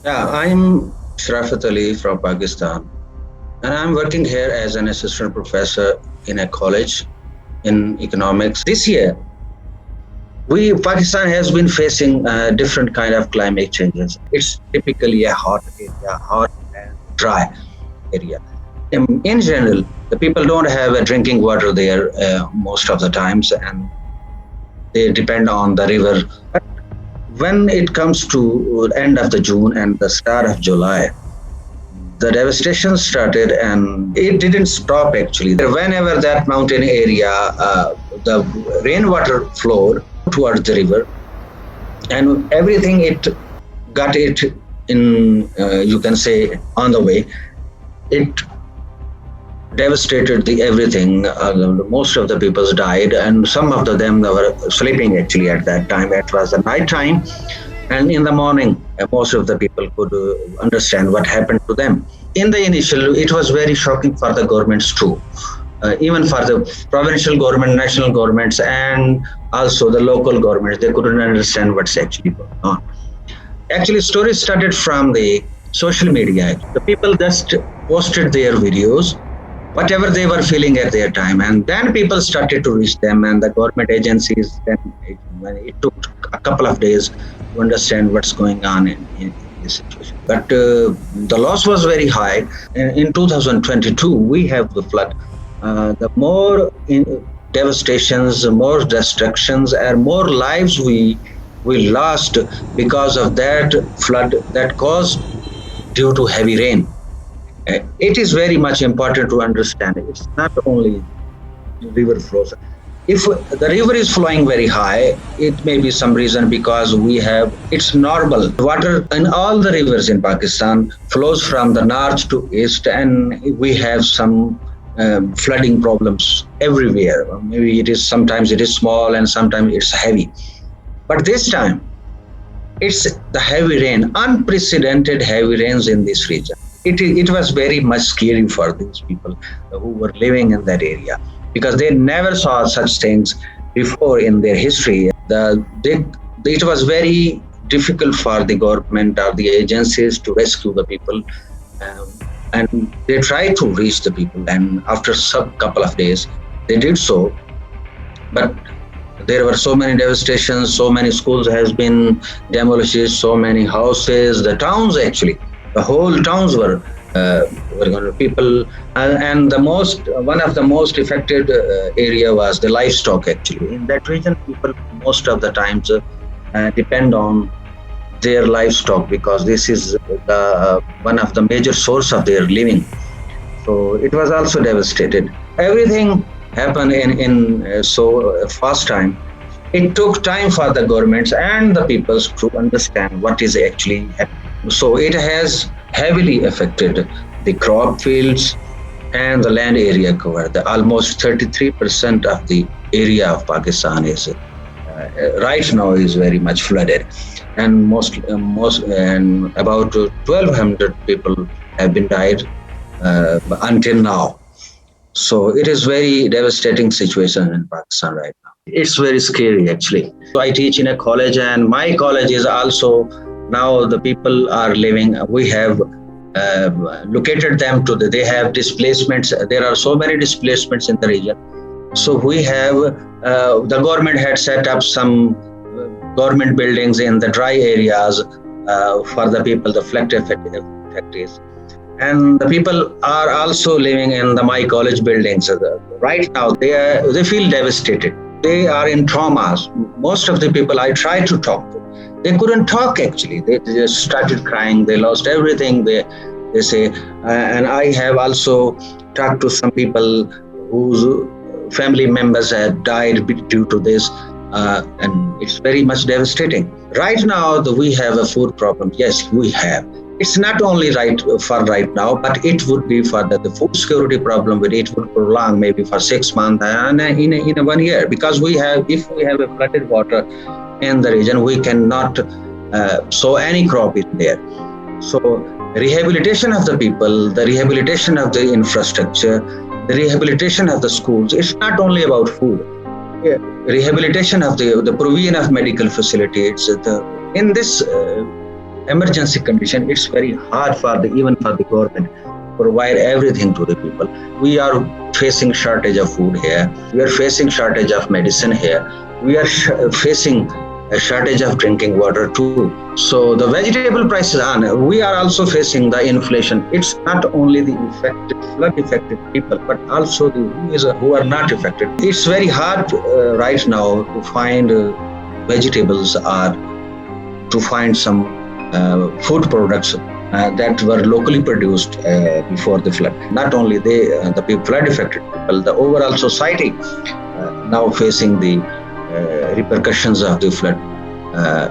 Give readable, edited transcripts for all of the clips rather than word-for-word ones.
Yeah, I'm Sharafat Ali from Pakistan, and I'm working here as an assistant professor in a college in economics. This year, we Pakistan has been facing different kind of climate changes. It's typically a hot area, hot and dry area. In general, the people don't have a drinking water there most of the times, and they depend on the river. But when it comes to end of the June and the start of July, the devastation started and it didn't stop actually. Whenever that mountain area, the rainwater flowed towards the river, and everything it got it in, you can say, on the way. It devastated the everything. Most of the people died, and some of them were sleeping actually at that time. It was the night time, and in the morning, most of the people could understand what happened to them. In the initial, it was very shocking for the governments too, even for the provincial government, national governments, and also the local governments. They couldn't understand what's actually going on. Actually, stories started from the social media. The people just posted their videos, whatever they were feeling at their time, and then people started to reach them, and the government agencies. Then it took a couple of days to understand what's going on in this situation. But the loss was very high. In 2022, we have the flood. The more devastations, more destructions, and more lives we lost because of that flood that caused due to heavy rain. It is very much important to understand it's not only river flows. If the river is flowing very high, it may be some reason because we have it's normal. Water in all the rivers in Pakistan flows from the north to east, and we have some flooding problems everywhere. Maybe it is sometimes it is small and sometimes it's heavy. But this time, it's the heavy rain, unprecedented heavy rains in this region. It was very much scary for these people who were living in that area because they never saw such things before in their history. It was very difficult for the government or the agencies to rescue the people. Um, and they tried to reach the people, and after some couple of days, they did so. But there were so many devastations, so many schools has been demolished, so many houses, the towns actually, the whole towns were going to people, and the most one of the most affected area was the livestock actually. In that region, people most of the times depend on their livestock because this is one of the major source of their living. So it was also devastated. Everything happened in so fast time. It took time for the governments and the peoples to understand what is actually happening. So it has heavily affected the crop fields and the land area covered. The almost 33% of the area of Pakistan is right now is very much flooded, and most and about 1,200 people have been died until now. So it is very devastating situation in Pakistan right now. It's very scary actually. So I teach in a college, and my college is also now the people are living. We have located them to they have displacements. There are so many displacements in the region. So we have the government had set up some government buildings in the dry areas for the people, the flood affected. And the people are also living in the my college buildings. Right now, they feel devastated. They are in traumas. Most of the people I tried to talk to, they couldn't talk actually. They just started crying. They lost everything. They say, and I have also talked to some people whose family members had died due to this, and it's very much devastating. Right now, we have a food problem. Yes, we have. It's not only right for right now, but it would be for the food security problem. But it would prolong maybe for 6 months and in a 1 year, because if we have a flooded water in the region, we cannot sow any crop in there. So rehabilitation of the people, the rehabilitation of the infrastructure, the rehabilitation of the schools. It's not only about food. Rehabilitation of the provision of medical facilities. In this emergency condition, it's very hard for even for the government provide everything to the people. We are facing shortage of food here. We are facing shortage of medicine here. We are facing a shortage of drinking water too. So the vegetable prices are. We are also facing the inflation. It's not only the affected, flood affected people, but also the who are not affected. It's very hard right now to find vegetables or to find some food products that were locally produced before the flood. Not only the flood affected people, the overall society now facing the repercussions of the flood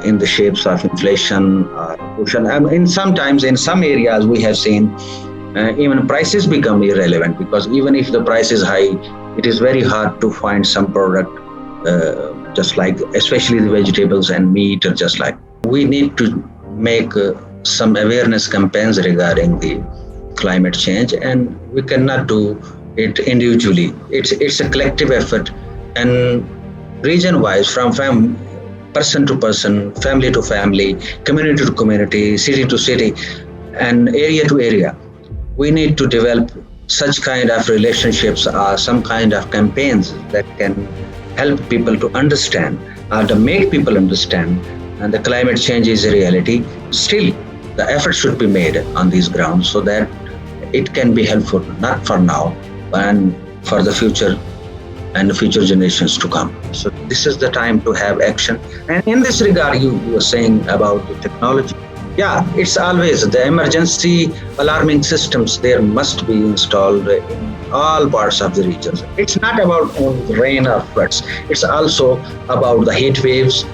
in the shapes of inflation or pollution. In sometimes in some areas we have seen even prices become irrelevant, because even if the price is high, it is very hard to find some product, just like especially the vegetables and meat, or just like we need to make some awareness campaigns regarding the climate change, and we cannot do it individually. It's a collective effort, and region wise, from person to person, family to family, community to community, city to city, and area to area, we need to develop such kind of relationships or some kind of campaigns that can help people to understand or to make people understand and the climate change is a reality. Still, the effort should be made on these grounds so that it can be helpful, not for now, and for the future and future generations to come. So this is the time to have action. And in this regard, you were saying about the technology. Yeah, it's always the emergency alarming systems. There must be installed in all parts of the regions. It's not about only rain or floods. It's also about the heat waves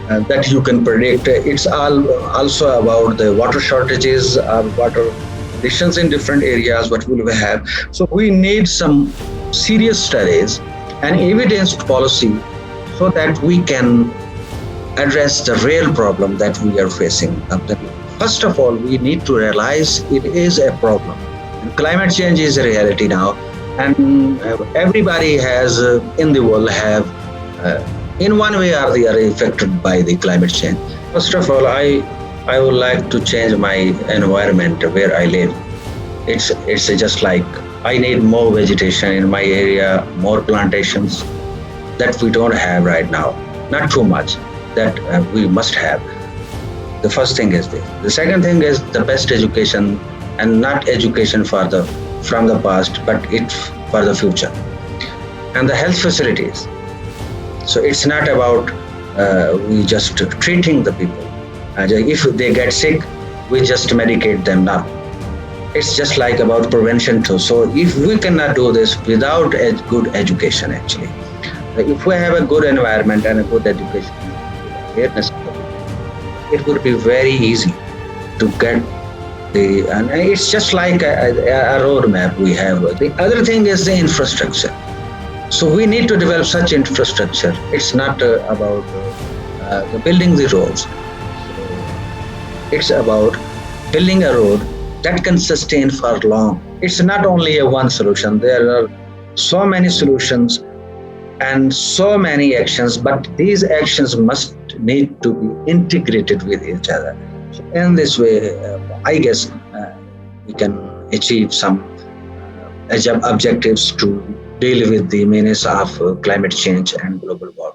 that you can predict. It's also about the water shortages, water conditions in different areas. What will we have? So we need some serious studies and evidence policy so that we can address the real problem that we are facing. First of all, we need to realize it is a problem. And climate change is a reality now, and everybody has in the world have in one way or the other affected by the climate change. First of all, I would like to change my environment where I live. It's just like I need more vegetation in my area, more plantations that we don't have right now. Not too much, that we must have. The first thing is this. The second thing is the best education, and not education from the past, but it for the future. And the health facilities. So it's not about we just treating the people. If they get sick, we just medicate them now. It's just like about prevention too. So if we cannot do this without a good education, actually, if we have a good environment and a good education, awareness, it would be very easy to get and it's just like a roadmap we have. The other thing is the infrastructure. So we need to develop such infrastructure. It's not about building the roads. It's about building a road that can sustain for long. It's not only a one solution. There are so many solutions and so many actions, but these actions must need to be integrated with each other. So in this way, I guess we can achieve some objectives to deal with the menace of climate change and global warming.